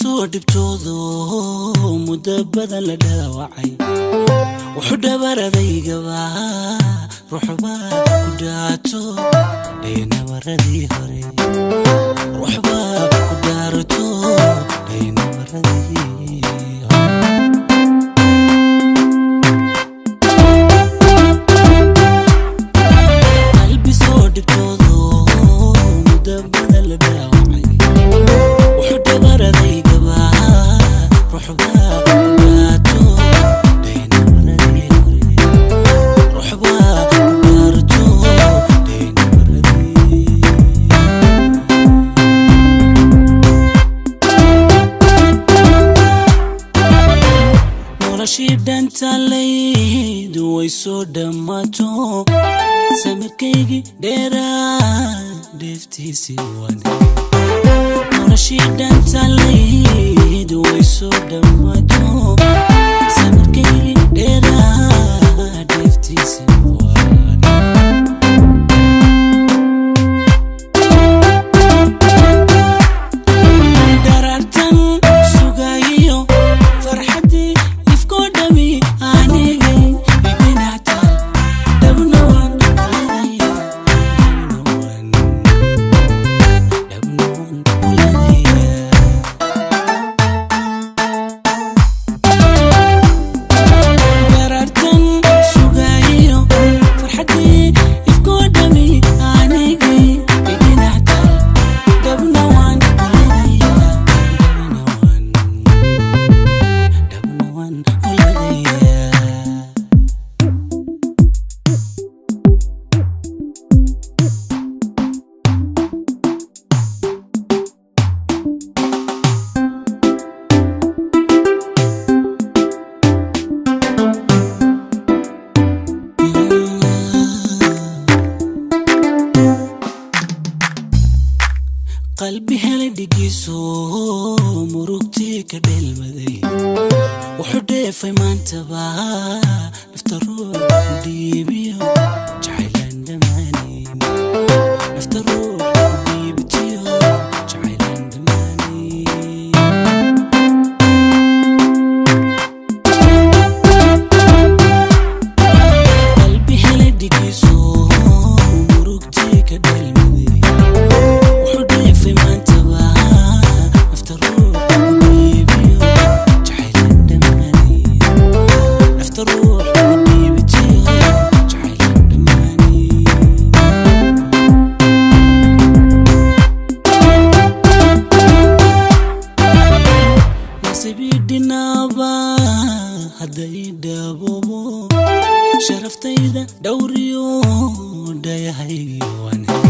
soo dhibtoodo muddo badan la dhaawacay wuxuu dhabaradaygaba ruuxba ku dhaato dhaynabaradii hore ruuxba ku dhaarato dhaynabaradii qalbi soo dhibtoodo muddo badan la dhaawacay wuxuu dhabaradaygaba ruuxba dantalaydu way soo dhamaato samirkaygi dheeraa dheeftiisii wane noloshii dantalaydu way soo dhamaato samirkaygi dheeraa dheeftiisii wane darartan sugayo farxadii qalbi helay dhigiiso murugtii ka dheelmaday wuxuu dheefay maantaba nafta ruux dhiibiyo jacaylaan dhammaanayn nafta ruux dhiibtiyo jacaylaan dhammaanayn qalbi helay dhigiiso murugtii ka dheelmaday سبيدنابا هداي دابو شرفتيدا دوريو داي هاي وانا